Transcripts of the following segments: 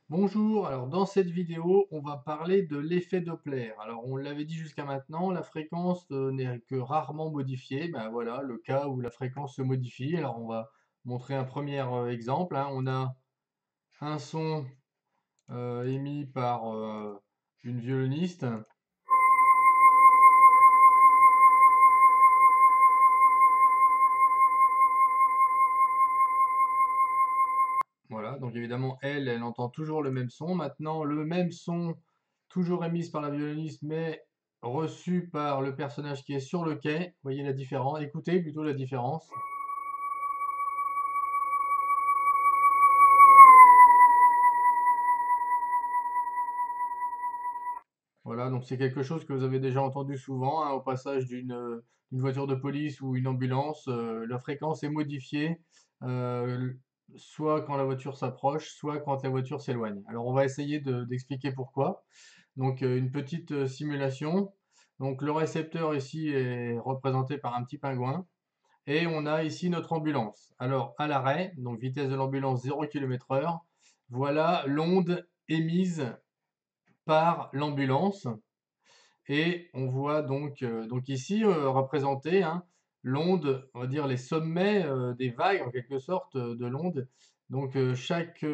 Bonjour, alors dans cette vidéo, on va parler de l'effet Doppler. Alors on l'avait dit jusqu'à maintenant, la fréquence n'est que rarement modifiée. Ben voilà, le cas où la fréquence se modifie. Alors on va montrer un premier exemple, hein. On a un son émis par une violoniste. Voilà, donc évidemment, elle entend toujours le même son. Maintenant, le même son, toujours émis par la violoniste, mais reçu par le personnage qui est sur le quai. Vous voyez la différence? Écoutez plutôt la différence. Voilà, donc c'est quelque chose que vous avez déjà entendu souvent, hein, au passage d'une voiture de police ou une ambulance. La fréquence est modifiée, euh, soit quand la voiture s'approche, soit quand la voiture s'éloigne. Alors on va essayer d'expliquer pourquoi. Donc une petite simulation. Donc le récepteur ici est représenté par un petit pingouin. Et on a ici notre ambulance. Alors à l'arrêt, donc vitesse de l'ambulance 0 km/h, voilà l'onde émise par l'ambulance. Et on voit donc ici représenté, hein, l'onde, on va dire les sommets des vagues en quelque sorte de l'onde. Donc chaque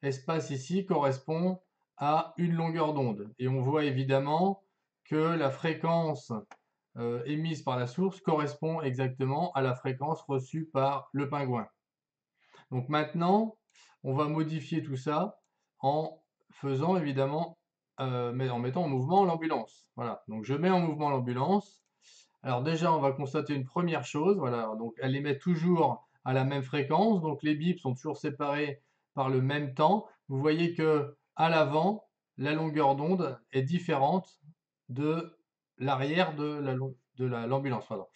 espace ici correspond à une longueur d'onde. Et on voit évidemment que la fréquence émise par la source correspond exactement à la fréquence reçue par le pingouin. Donc maintenant, on va modifier tout ça en faisant évidemment, mais en mettant en mouvement l'ambulance. Voilà, donc je mets en mouvement l'ambulance. Alors déjà, on va constater une première chose, voilà, donc elle émet toujours à la même fréquence, donc les bips sont toujours séparés par le même temps. Vous voyez que à l'avant, la longueur d'onde est différente de l'arrière de l'ambulance. Pardon.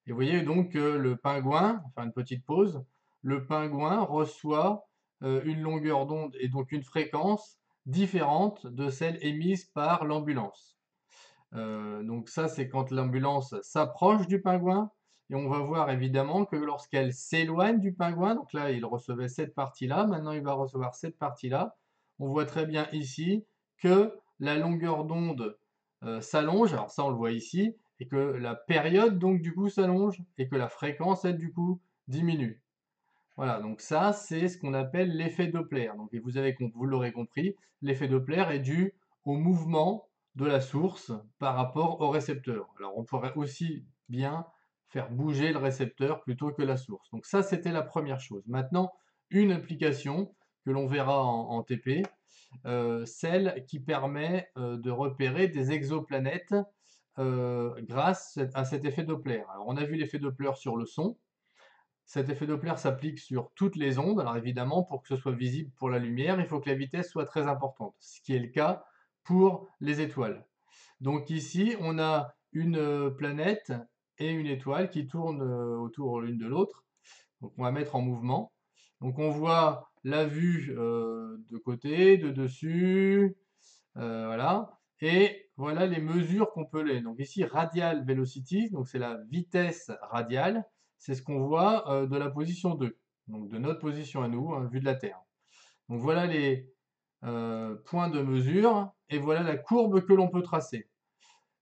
Et vous voyez donc que le pingouin, enfin une petite pause, le pingouin reçoit une longueur d'onde et donc une fréquence différente de celle émise par l'ambulance. Donc ça, c'est quand l'ambulance s'approche du pingouin. Et on va voir évidemment que lorsqu'elle s'éloigne du pingouin, donc là, il recevait cette partie-là, maintenant il va recevoir cette partie-là. On voit très bien ici que la longueur d'onde s'allonge, alors ça on le voit ici, et que la période donc du coup s'allonge, et que la fréquence, elle, du coup, diminue. Voilà, donc ça, c'est ce qu'on appelle l'effet Doppler. Donc, et vous l'aurez compris, l'effet Doppler est dû au mouvement de la source par rapport au récepteur. Alors, on pourrait aussi bien faire bouger le récepteur plutôt que la source. Donc ça, c'était la première chose. Maintenant, une application que l'on verra en TP, celle qui permet de repérer des exoplanètes grâce à cet effet Doppler. Alors, on a vu l'effet Doppler sur le son. Cet effet Doppler s'applique sur toutes les ondes. Alors évidemment, pour que ce soit visible pour la lumière, il faut que la vitesse soit très importante, ce qui est le cas pour les étoiles. Donc ici, on a une planète et une étoile qui tournent autour l'une de l'autre. Donc on va mettre en mouvement. Donc on voit la vue de côté, de dessus, voilà. Et voilà les mesures qu'on peut les. Donc ici, radial velocity, donc c'est la vitesse radiale. C'est ce qu'on voit de la position 2, donc de notre position à nous, hein, vue de la Terre. Donc voilà les points de mesure et voilà la courbe que l'on peut tracer.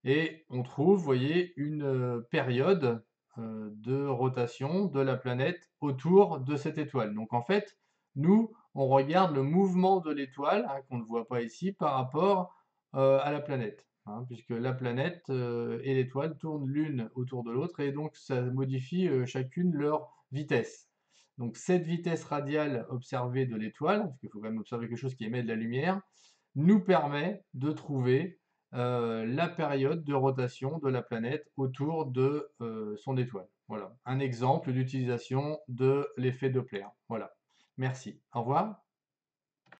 Et on trouve, vous voyez, une période de rotation de la planète autour de cette étoile. Donc en fait, nous, on regarde le mouvement de l'étoile, hein, qu'on ne voit pas ici, par rapport à la planète, hein, puisque la planète et l'étoile tournent l'une autour de l'autre, et donc ça modifie chacune leur vitesse. Donc cette vitesse radiale observée de l'étoile, parce qu'il faut quand même observer quelque chose qui émet de la lumière, nous permet de trouver la période de rotation de la planète autour de son étoile. Voilà, un exemple d'utilisation de l'effet Doppler. Voilà, merci. Au revoir.